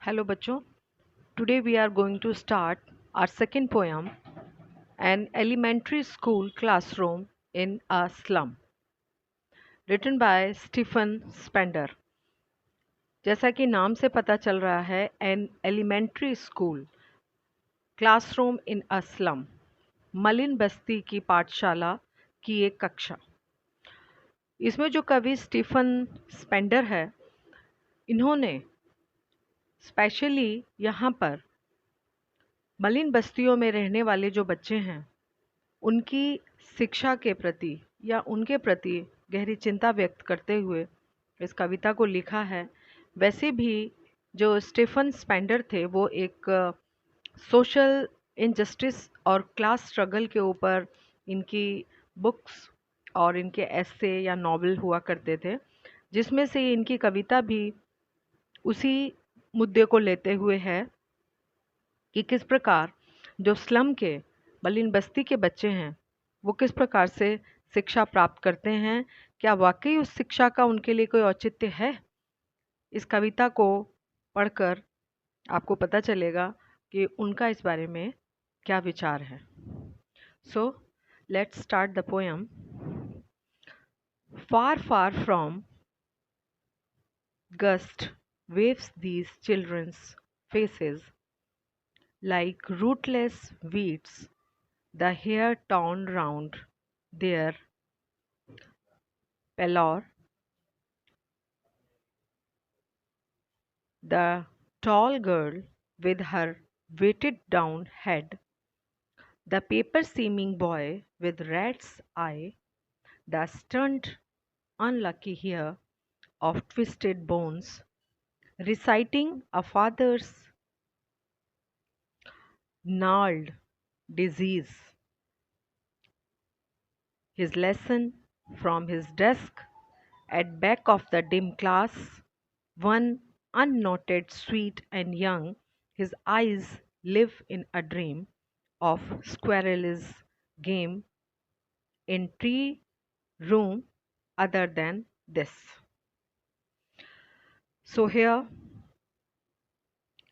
Hello बच्चों, today we are going to start our second poem, An Elementary School Classroom in a Slum, written by Stephen Spender. जैसा कि नाम से पता चल रहा है, An Elementary School Classroom in a Slum, मलिन बस्ती की पाठशाला की एक कक्षा। इसमें जो कवि स्टीफन स्पेंडर है, इन्होंने स्पेशली यहाँ पर मलिन बस्तियों में रहने वाले जो बच्चे हैं उनकी शिक्षा के प्रति या उनके प्रति गहरी चिंता व्यक्त करते हुए इस कविता को लिखा है। वैसे भी जो स्टीफन स्पेंडर थे वो एक सोशल इनजस्टिस और क्लास स्ट्रगल के ऊपर इनकी बुक्स और इनके एस्से या नॉवेल हुआ करते थे, जिसमें से इनकी कविता भी उसी मुद्दे को लेते हुए है कि किस प्रकार जो स्लम के मलिन बस्ती के बच्चे हैं वो किस प्रकार से शिक्षा प्राप्त करते हैं। क्या वाकई उस शिक्षा का उनके लिए कोई औचित्य है? इस कविता को पढ़कर आपको पता चलेगा कि उनका इस बारे में क्या विचार है। So let's start the poem. Far far from gust waves these children's faces like rootless weeds, the hair torn round their pallor, the tall girl with her weighted down head, the paper seeming boy with rat's eye, the stunned, unlucky hair of twisted bones, reciting a father's gnarled disease, his lesson from his desk at back of the dim class, one unnoted, sweet and young, his eyes live in a dream of squirrel's game in tree room other than this. So here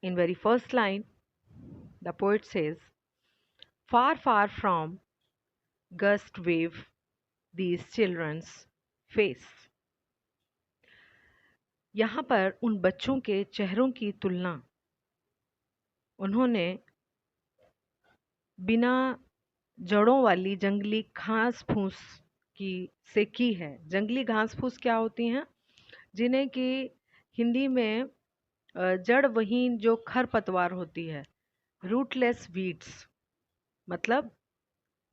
in very first line the poet says, far far from gust wave these children's face. यहाँ पर उन बच्चों के चेहरों की तुलना उन्होंने बिना जड़ों वाली जंगली घास फूस की से की है। जंगली घास फूस क्या होती हैं? जिन्हें कि हिंदी में जड़ वहीन जो खरपतवार होती है, रूटलेस वीड्स। मतलब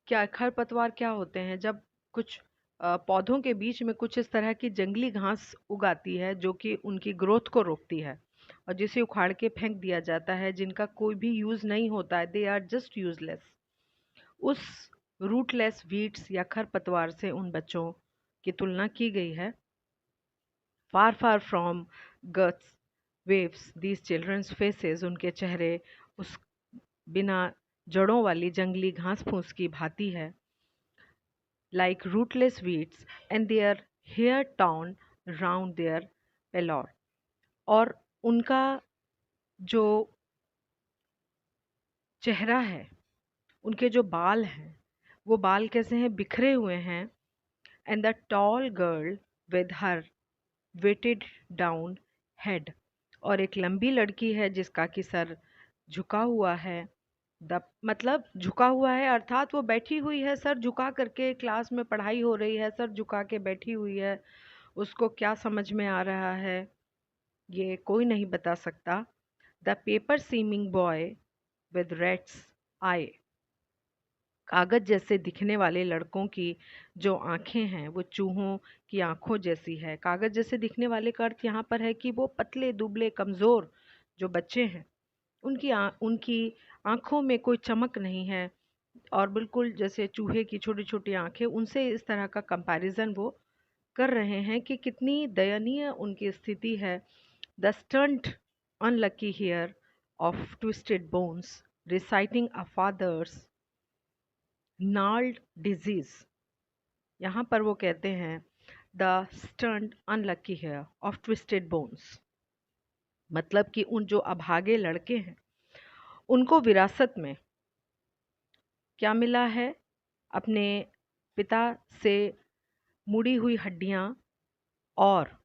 क्या खरपतवार क्या होते हैं? जब कुछ पौधों के बीच में कुछ इस तरह की जंगली घास उगाती है जो कि उनकी ग्रोथ को रोकती है और जिसे उखाड़ के फेंक दिया जाता है, जिनका कोई भी यूज़ नहीं होता है, दे आर जस्ट यूजलेस। उस रूटलेस वीड्स या खरपतवार से उन बच्चों की तुलना की गई है। फार फार फ्रॉम गट्स वेव्स दीज चिल्ड्रंस फेसेस, उनके चेहरे उस बिना जड़ों वाली जंगली घास फूस की भांति है। Like rootless weeds and their hair torn round their pallor, और उनका जो चेहरा है, उनके जो बाल हैं वो बाल कैसे हैं? बिखरे हुए हैं। And the tall girl with her weighted down head, और एक लंबी लड़की है जिसका कि सर झुका हुआ है। द मतलब झुका हुआ है अर्थात वो बैठी हुई है, सर झुका करके क्लास में पढ़ाई हो रही है, सर झुका के बैठी हुई है। उसको क्या समझ में आ रहा है ये कोई नहीं बता सकता। The paper seeming boy with rat's eyes, कागज जैसे दिखने वाले लड़कों की जो आंखें हैं वो चूहों की आंखों जैसी है। कागज जैसे दिखने वाले का अर्थ यहाँ पर है कि वो पतले दुबले कमज़ोर जो बच्चे हैं उनकी आंखों में कोई चमक नहीं है, और बिल्कुल जैसे चूहे की छोटी छोटी आंखें, उनसे इस तरह का कंपैरिजन वो कर रहे हैं कि कितनी दयनीय उनकी स्थिति है। The stunt unlucky heir of twisted bones reciting a father's gnarled disease, यहाँ पर वो कहते हैं the stern unlucky heir of twisted bones. मतलब कि उन जो अभागे लड़के हैं उनको विरासत में क्या मिला है? अपने पिता से मुड़ी हुई हड्डियां और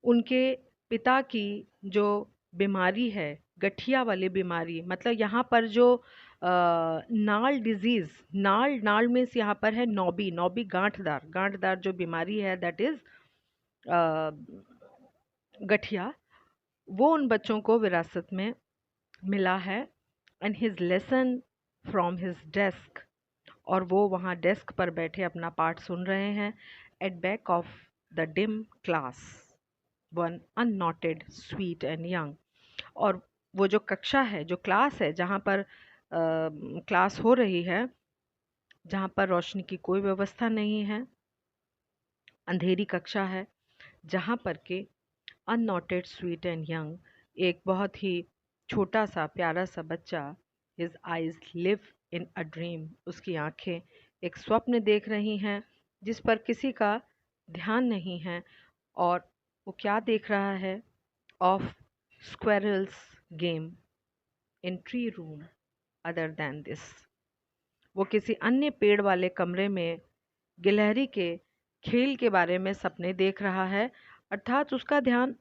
उनके पिता की जो बीमारी है, गठिया वाली बीमारी, मतलब यहाँ पर जो नाल डिजीज, नाल नाल मीन्स यहाँ पर है नौबी, नौबी गांठदार, गांठदार जो बीमारी है, दैट इज गठिया, वो उन बच्चों को विरासत में मिला है। And his lesson from his desk, और वो वहाँ डेस्क पर बैठे अपना पाठ सुन रहे हैं। At back of the dim class one unnoted sweet and young, और वो जो कक्षा है, जो क्लास है, जहाँ पर क्लास हो रही है, जहाँ पर रोशनी की कोई व्यवस्था नहीं है, अंधेरी कक्षा है, जहाँ पर के अननॉटेड स्वीट एंड यंग, एक बहुत ही छोटा सा प्यारा सा बच्चा, his eyes live in a dream, उसकी आंखें एक स्वप्न देख रही हैं जिस पर किसी का ध्यान नहीं है। और वो क्या देख रहा है? Of squirrels game in tree room other than this, वो किसी अन्य पेड़ वाले कमरे में गिलहरी के खेल के बारे में सपने देख रहा है, अर्थात उसका ध्यान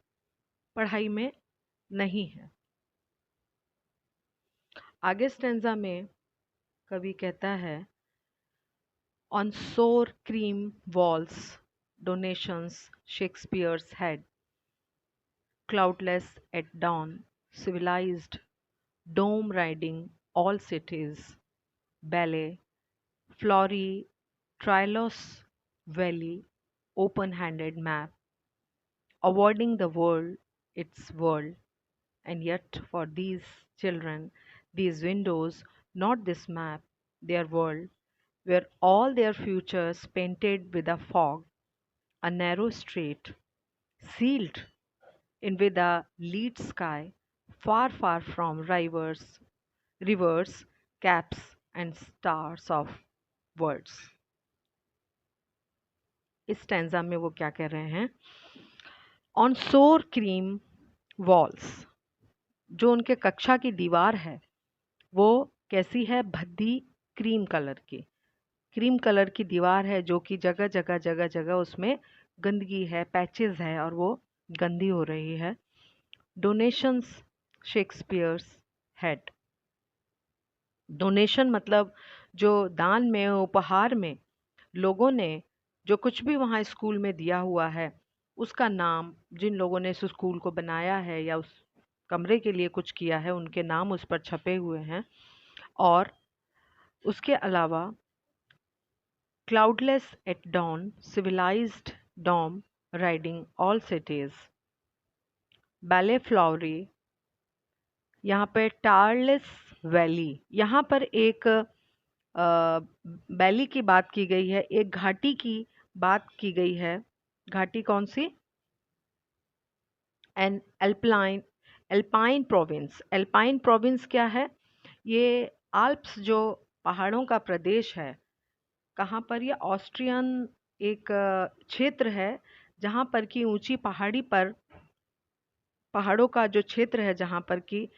पढ़ाई में नहीं है। आगे स्टेंजा में कवि कहता है, ऑन सोर cream walls donations Shakespeare's head, cloudless at dawn, civilized, dome riding all cities, ballet, flory, Trilos Valley, open handed map, avoiding the world, its world. And yet, for these children, these windows, not this map, their world, were all their futures painted with a fog, a narrow street, sealed in with a lead sky, far, far from rivers, caps, and stars of words. इस stanza में वो क्या कह रहे हैं? On सोर cream walls, जो उनके कक्षा की दीवार है वो कैसी है? भद्दी क्रीम कलर की, क्रीम कलर की दीवार है, जो कि जगह जगह जगह जगह उसमें गंदगी है, पैचेस है, और वो गंदी हो रही है। डोनेशंस शेक्सपियर्स हेड, डोनेशन मतलब जो दान में, उपहार में लोगों ने जो कुछ भी वहाँ स्कूल में दिया हुआ है, उसका नाम, जिन लोगों ने इस स्कूल को बनाया है या उस कमरे के लिए कुछ किया है, उनके नाम उस पर छपे हुए हैं। और उसके अलावा cloudless at dawn, civilised dome riding all cities, belled flowery, यहाँ पे टारलेस वैली, यहाँ पर एक वैली की बात की गई है, एक घाटी की बात की गई है। घाटी कौन सी? An Alpine, Alpine province. Alpine province क्या है? ये आल्प्स जो पहाड़ों का प्रदेश है, कहाँ पर? ये ऑस्ट्रियन एक क्षेत्र है, जहाँ पर की ऊंची पहाड़ी पर, पहाड़ों का जो क्षेत्र है जहाँ पर की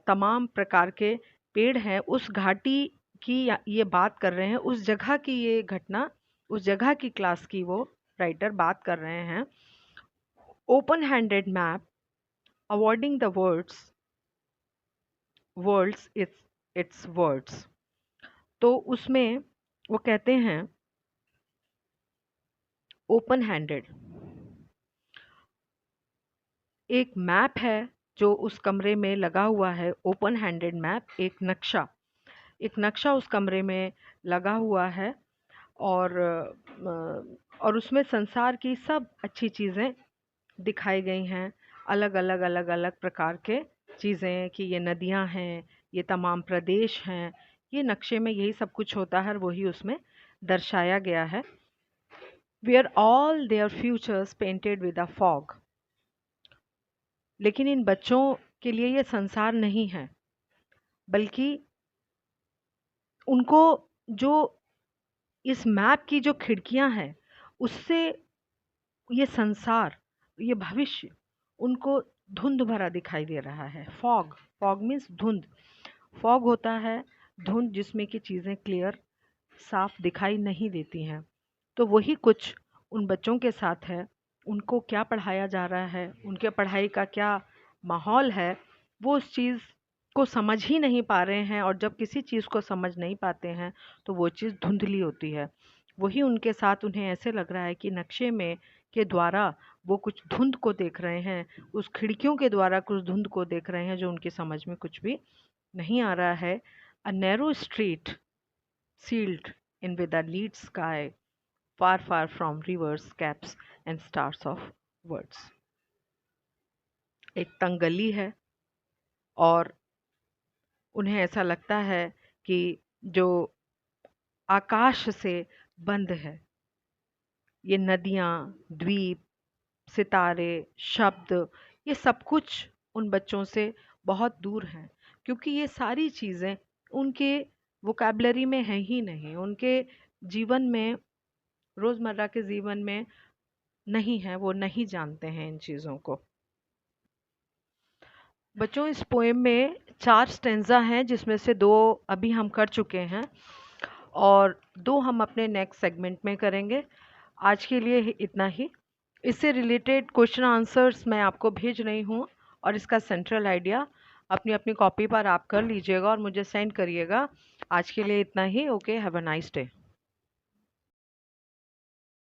तमाम प्रकार के पेड़ हैं, उस घाटी की ये बात कर रहे हैं, उस जगह की ये घटना, उस जगह की क्लास की वो राइटर बात कर रहे हैं। Open handed map avoiding the words it's words, तो उसमें वो कहते हैं ओपन हैंडेड, एक मैप है जो उस कमरे में लगा हुआ है। ओपन हैंडेड मैप, एक नक्शा, एक नक्शा उस कमरे में लगा हुआ है, और उसमें संसार की सब अच्छी चीज़ें दिखाई गई हैं, अलग अलग अलग अलग प्रकार के चीज़ें, कि ये नदियां हैं, ये तमाम प्रदेश हैं, ये नक्शे में यही सब कुछ होता है और वही उसमें दर्शाया गया है। We are all their futures painted with a fog, लेकिन इन बच्चों के लिए ये संसार नहीं है, बल्कि उनको जो इस मैप की जो खिड़कियां हैं, उससे ये संसार, ये भविष्य उनको धुंध भरा दिखाई दे रहा है। फॉग, फॉग मीन्स धुंध। फॉग होता है धुंध जिसमें कि चीज़ें क्लियर साफ दिखाई नहीं देती हैं। तो वही कुछ उन बच्चों के साथ है। उनको क्या पढ़ाया जा रहा है, उनके पढ़ाई का क्या माहौल है, वो उस चीज़ को समझ ही नहीं पा रहे हैं। और जब किसी चीज़ को समझ नहीं पाते हैं तो वो चीज़ धुंधली होती है। वही उनके साथ उन्हें ऐसे लग रहा है कि नक्शे में के द्वारा वो कुछ धुंध को देख रहे हैं, उस खिड़कियों के द्वारा कुछ धुंध को देख रहे हैं जो उनकी समझ में कुछ भी नहीं आ रहा है। A narrow street sealed in with a lead sky, far, far from rivers, caps, and stars of words. एक तंग गली है और उन्हें ऐसा लगता है कि जो आकाश से बंद है, ये नदियाँ, द्वीप, सितारे, शब्द, ये सब कुछ उन बच्चों से बहुत दूर हैं, क्योंकि ये सारी चीज़ें उनके वोकैबलरी में हैं ही नहीं, उनके जीवन में, रोज़मर्रा के जीवन में नहीं है, वो नहीं जानते हैं इन चीज़ों को। बच्चों, इस पोएम में 4 स्टेंजा हैं जिसमें से 2 अभी हम कर चुके हैं और 2 हम अपने नेक्स्ट सेगमेंट में करेंगे। आज के लिए इतना ही। इससे रिलेटेड क्वेश्चन आंसर्स मैं आपको भेज रही हूँ और इसका सेंट्रल आइडिया अपनी अपनी कॉपी पर आप कर लीजिएगा और मुझे सेंड करिएगा। आज के लिए इतना ही। Okay, have a nice day.